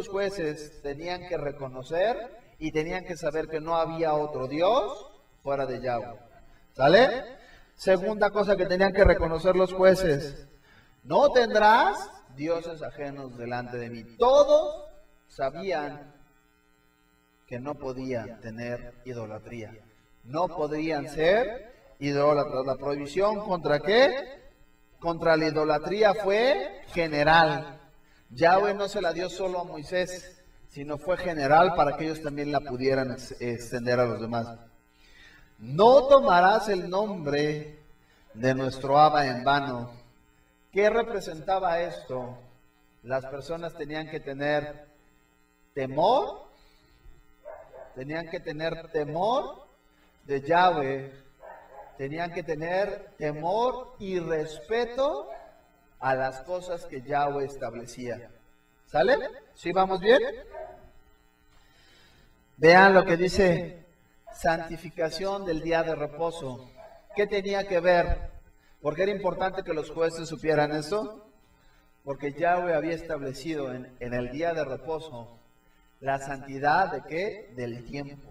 jueces tenían que reconocer y tenían que saber que no había otro Dios fuera de Yahweh. ¿Sale? Segunda cosa que tenían que reconocer los jueces: no tendrás dioses ajenos delante de mí. Todos sabían que no podían tener idolatría. No podrían ser idólatras. La prohibición ¿contra qué? Contra la idolatría fue general. Yahweh no se la dio solo a Moisés, sino fue general para que ellos también la pudieran extender a los demás. No tomarás el nombre de nuestro Abba en vano. ¿Qué representaba esto? Las personas tenían que tener temor, de Yahweh, tenían que tener temor y respeto a las cosas que Yahweh establecía. ¿Sale? ¿Sí vamos bien? Vean lo que dice santificación del día de reposo. ¿Qué tenía que ver? ¿Por qué era importante que los jueces supieran eso? Porque Yahweh había establecido en el día de reposo la santidad de ¿qué? Del tiempo.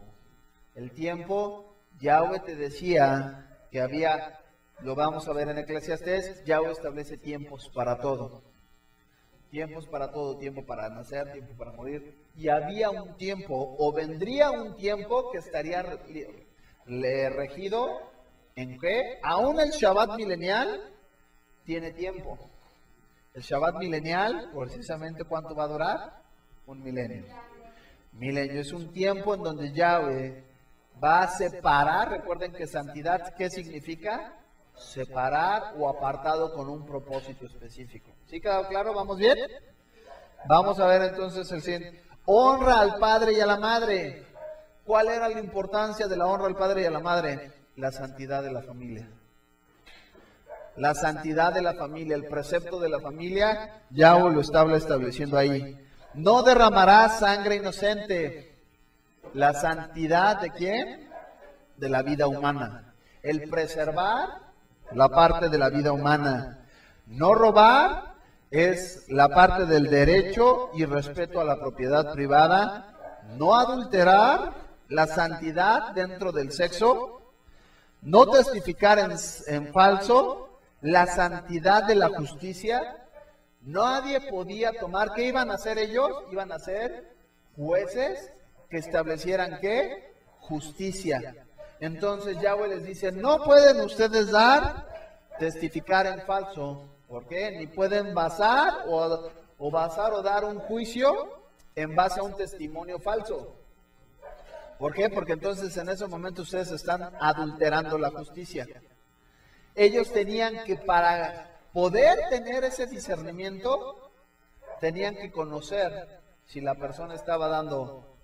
El tiempo, Yahweh te decía que había, lo vamos a ver en Eclesiastés, Yahweh establece tiempos para todo. Tiempos para todo, tiempo para nacer, tiempo para morir. Y había un tiempo, o vendría un tiempo que estaría regido en qué? Aún el Shabbat milenial tiene tiempo. El Shabbat milenial, precisamente, ¿cuánto va a durar? Un milenio. Milenio es un tiempo en donde Yahweh va a separar. Recuerden que santidad, ¿qué significa? Separar o apartado con un propósito específico. ¿Sí quedó claro? ¿Vamos bien? Vamos a ver entonces el siguiente. Honra al padre y a la madre. ¿Cuál era la importancia de la honra al padre y a la madre? La santidad de la familia. La santidad de la familia, el precepto de la familia, Yahweh lo estaba estableciendo ahí. No derramarás sangre inocente. La santidad ¿de quién? De la vida humana. El preservar la parte de la vida humana. No robar es la parte del derecho y respeto a la propiedad privada. No adulterar, la santidad dentro del sexo. No testificar en falso, la santidad de la justicia. Nadie podía tomar. ¿Qué iban a hacer ellos? Iban a ser jueces que establecieran ¿qué? Justicia. Entonces Yahweh les dice, no pueden ustedes testificar en falso. ¿Por qué? Ni pueden basar o dar un juicio en base a un testimonio falso. ¿Por qué? Porque entonces en ese momento ustedes están adulterando la justicia. Ellos tenían que, para poder tener ese discernimiento, tenían que conocer si la persona estaba dando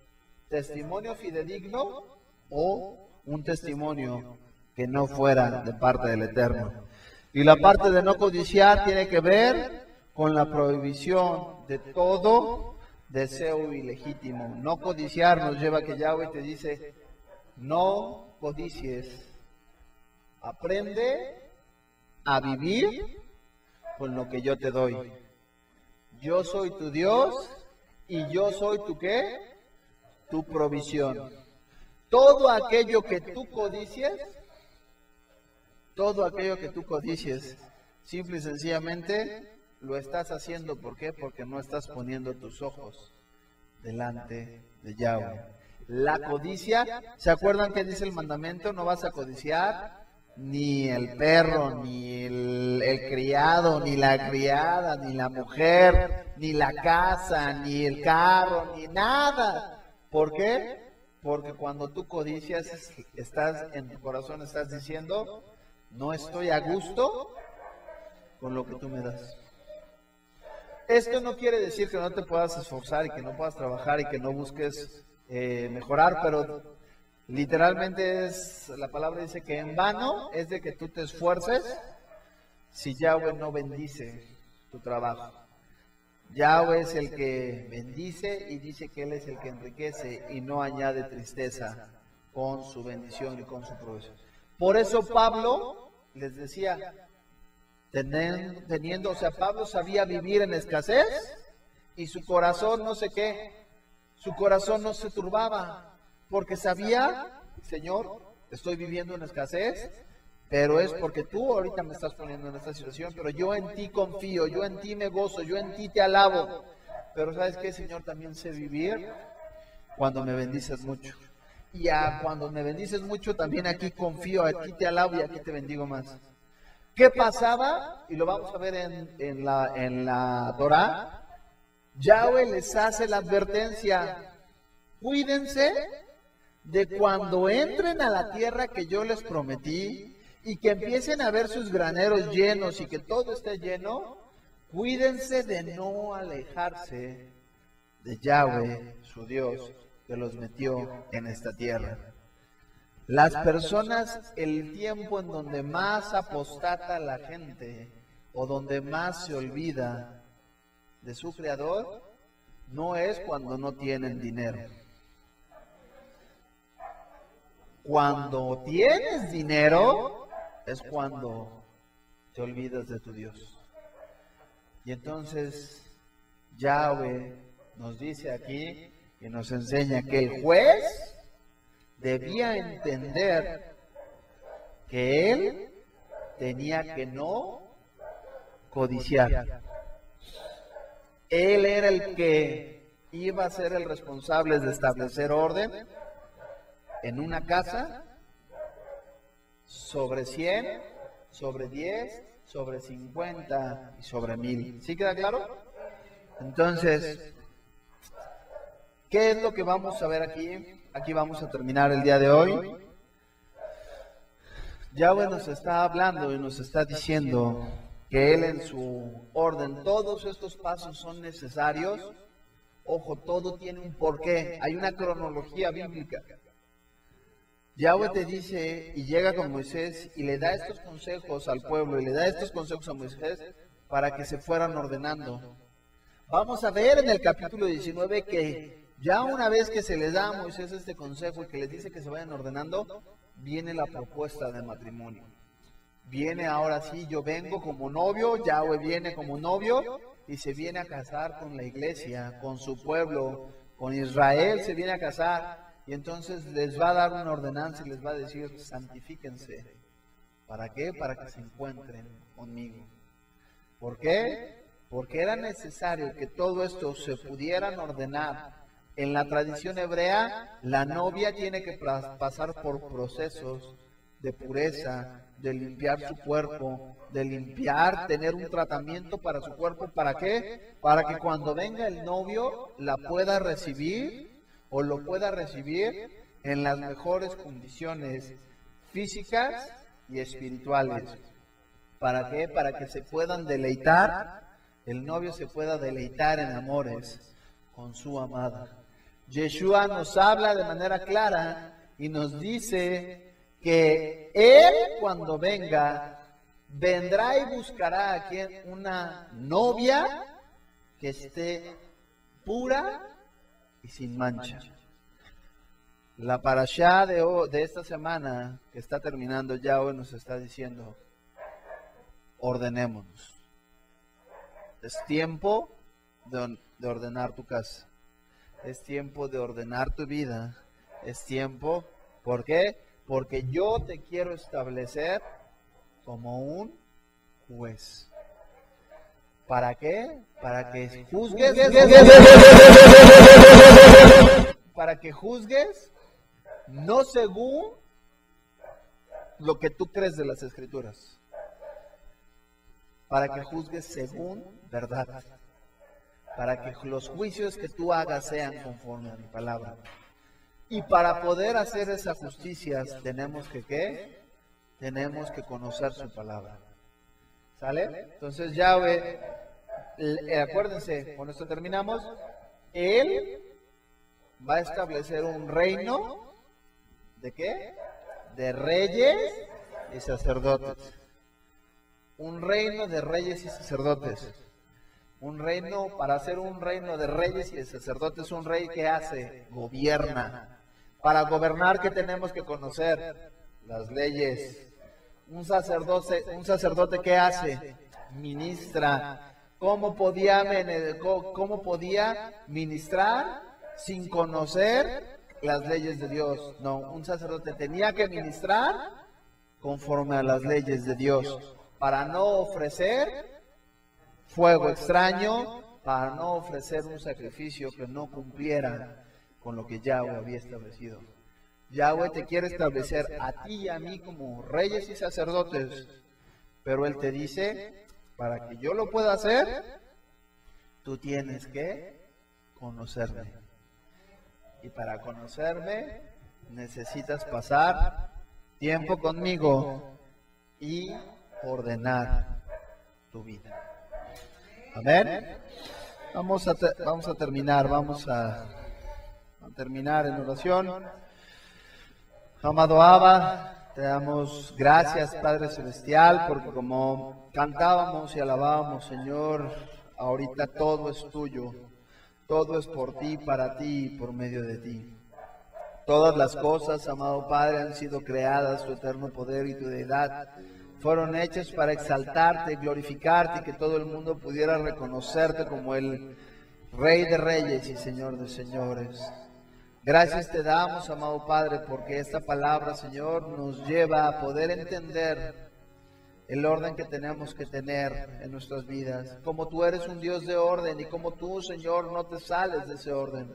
testimonio fidedigno o un testimonio que no fuera de parte del Eterno. Y la parte de no codiciar tiene que ver con la prohibición de todo deseo ilegítimo. No codiciar nos lleva a que Yahweh te dice, no codicies. Aprende a vivir con lo que yo te doy. Yo soy tu Dios y yo soy tu ¿qué? Tu provisión. Todo aquello que tú codicies, simple y sencillamente lo estás haciendo. ¿Por qué? Porque no estás poniendo tus ojos delante de Yahweh. La codicia, ¿se acuerdan que dice el mandamiento? No vas a codiciar ni el perro, ni el criado, ni la criada, ni la mujer, ni la casa, ni el carro, ni nada. ¿Por qué? Porque cuando tú codicias, en tu corazón estás diciendo, no estoy a gusto con lo que tú me das. Esto no quiere decir que no te puedas esforzar y que no puedas trabajar y que no busques mejorar, pero literalmente la palabra dice que en vano es de que tú te esfuerces si Yahweh no bendice tu trabajo. Yahweh es el que bendice y dice que Él es el que enriquece y no añade tristeza con su bendición y con su provisión. Por eso Pablo les decía, Pablo sabía vivir en escasez y su corazón no sé qué, su corazón no se turbaba, porque sabía, Señor, estoy viviendo en escasez, pero es porque tú ahorita me estás poniendo en esta situación, pero yo en ti confío, yo en ti me gozo, yo en ti te alabo. Pero ¿sabes qué, Señor? También sé vivir cuando me bendices mucho. Y cuando me bendices mucho, también aquí confío, aquí te alabo y aquí te bendigo más. ¿Qué pasaba? Y lo vamos a ver en la Torah. Yahweh les hace la advertencia: cuídense de cuando entren a la tierra que yo les prometí y que empiecen a ver sus graneros llenos y que todo esté lleno. Cuídense de no alejarse de Yahweh, su Dios, que los metió en esta tierra. Las personas, el tiempo en donde más apostata la gente o donde más se olvida de su Creador, no es cuando no tienen dinero. Cuando tienes dinero es cuando te olvidas de tu Dios. Y entonces Yahweh nos dice aquí y nos enseña que el juez debía entender que él tenía que no codiciar. Él era el que iba a ser el responsable de establecer orden en una casa sobre 100, sobre 10, sobre 50 y sobre 1000. ¿Sí queda claro? Entonces, ¿qué es lo que vamos a ver aquí? Aquí vamos a terminar el día de hoy. Yahweh nos está hablando y nos está diciendo que Él en su orden, todos estos pasos son necesarios. Ojo, todo tiene un porqué, hay una cronología bíblica. Yahweh te dice y llega con Moisés y le da estos consejos al pueblo y le da estos consejos a Moisés para que se fueran ordenando. Vamos a ver en el capítulo 19 que ya una vez que se les da a Moisés este consejo y que les dice que se vayan ordenando, viene la propuesta de matrimonio. Viene ahora sí, yo vengo como novio, Yahweh viene como novio y se viene a casar con la iglesia, con su pueblo, con Israel se viene a casar. Y entonces les va a dar una ordenanza y les va a decir, santifíquense. ¿Para qué? Para que se encuentren conmigo. ¿Por qué? Porque era necesario que todo esto se pudieran ordenar. En la tradición hebrea, la novia tiene que pasar por procesos de pureza, de limpiar su cuerpo, de limpiar, tener un tratamiento para su cuerpo. ¿Para qué? Para que cuando venga el novio la pueda recibir o lo pueda recibir en las mejores condiciones físicas y espirituales. ¿Para qué? Para que se puedan deleitar, el novio se pueda deleitar en amores con su amada. Yeshua nos habla de manera clara y nos dice que Él cuando venga, vendrá y buscará a quien una novia que esté pura y sin mancha. La parashá de esta semana que está terminando ya hoy nos está diciendo, ordenémonos. Es tiempo de ordenar tu casa. Es tiempo de ordenar tu vida. Es tiempo, ¿por qué? Porque yo te quiero establecer como un juez. ¿Para qué? Para que juzgues. Para que juzgues no según lo que tú crees de las Escrituras. Para que juzgues según verdad. Para que los juicios que tú hagas sean conforme a mi palabra. Y para poder hacer esas justicias tenemos que ¿qué? Tenemos que conocer su palabra. ¿Sale? Entonces Yahweh, acuérdense, con esto terminamos. Él va a establecer un reino ¿de qué? De reyes y sacerdotes. Un reino de reyes y sacerdotes. Un reino, para ser un reino de reyes y de sacerdotes, un rey que hace, gobierna. Para gobernar, ¿qué tenemos que conocer? Las leyes. Un sacerdote ¿qué hace? Ministra. ¿Cómo podía ministrar sin conocer las leyes de Dios? No, un sacerdote tenía que ministrar conforme a las leyes de Dios, para no ofrecer fuego extraño, para no ofrecer un sacrificio que no cumpliera con lo que Yahweh había establecido. Yahweh te quiere establecer a ti y a mí como reyes y sacerdotes, pero Él te dice, para que yo lo pueda hacer, tú tienes que conocerme. Y para conocerme, necesitas pasar tiempo conmigo y ordenar tu vida. Amén. Vamos a terminar, vamos a terminar en oración. Amado Abba, te damos gracias, Padre Celestial, porque como cantábamos y alabábamos, Señor, ahorita todo es tuyo, todo es por ti, para ti y por medio de ti. Todas las cosas, amado Padre, han sido creadas, tu eterno poder y tu deidad fueron hechas para exaltarte, glorificarte y que todo el mundo pudiera reconocerte como el Rey de Reyes y Señor de Señores. Gracias te damos, amado Padre, porque esta palabra, Señor, nos lleva a poder entender el orden que tenemos que tener en nuestras vidas. Como tú eres un Dios de orden y como tú, Señor, no te sales de ese orden.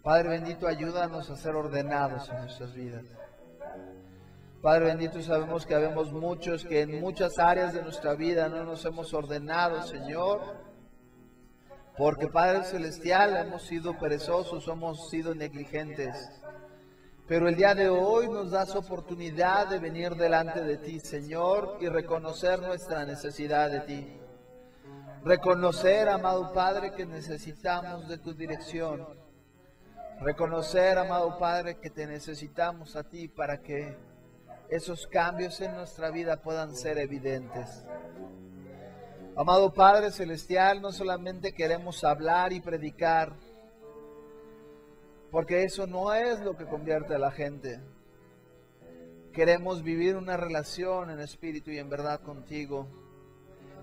Padre bendito, ayúdanos a ser ordenados en nuestras vidas. Padre bendito, sabemos que habemos muchos que en muchas áreas de nuestra vida no nos hemos ordenado, Señor, porque Padre Celestial hemos sido perezosos, hemos sido negligentes. Pero el día de hoy nos das oportunidad de venir delante de ti, Señor, y reconocer nuestra necesidad de ti. Reconocer, amado Padre, que necesitamos de tu dirección. Reconocer, amado Padre, que te necesitamos a ti para que esos cambios en nuestra vida puedan ser evidentes. Amado Padre Celestial, no solamente queremos hablar y predicar, porque eso no es lo que convierte a la gente. Queremos vivir una relación en espíritu y en verdad contigo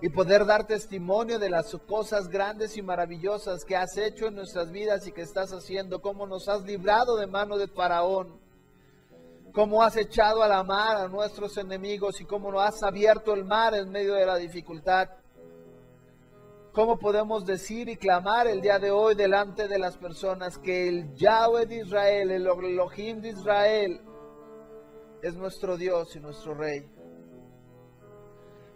y poder dar testimonio de las cosas grandes y maravillosas que has hecho en nuestras vidas y que estás haciendo, cómo nos has librado de mano de Faraón, cómo has echado a la mar a nuestros enemigos y cómo nos has abierto el mar en medio de la dificultad. ¿Cómo podemos decir y clamar el día de hoy delante de las personas que el Yahweh de Israel, el Elohim de Israel, es nuestro Dios y nuestro Rey?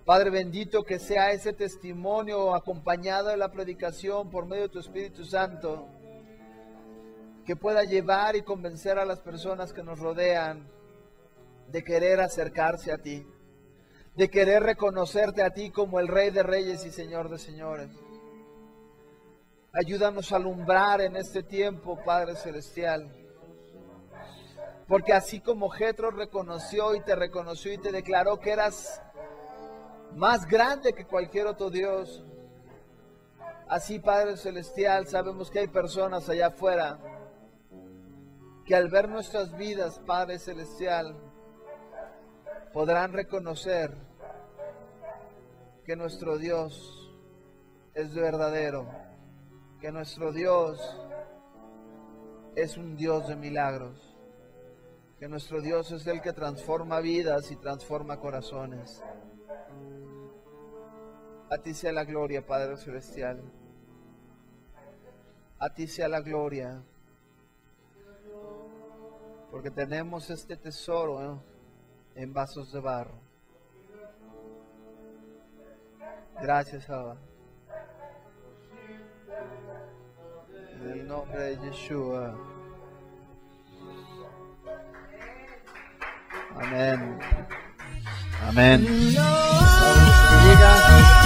Padre bendito, que sea ese testimonio acompañado de la predicación por medio de tu Espíritu Santo, que pueda llevar y convencer a las personas que nos rodean de querer acercarse a ti, de querer reconocerte a ti como el Rey de Reyes y Señor de Señores. Ayúdanos a alumbrar en este tiempo, Padre Celestial, porque así como Jetro reconoció y te declaró que eras más grande que cualquier otro Dios, así, Padre Celestial, sabemos que hay personas allá afuera que al ver nuestras vidas, Padre Celestial, podrán reconocer que nuestro Dios es verdadero, que nuestro Dios es un Dios de milagros, que nuestro Dios es el que transforma vidas y transforma corazones. A ti sea la gloria, Padre Celestial. A ti sea la gloria, porque tenemos este tesoro en vasos de barro. Gracias, Abba. En el nombre de Yeshua. Amén. Amén. Dios bendiga.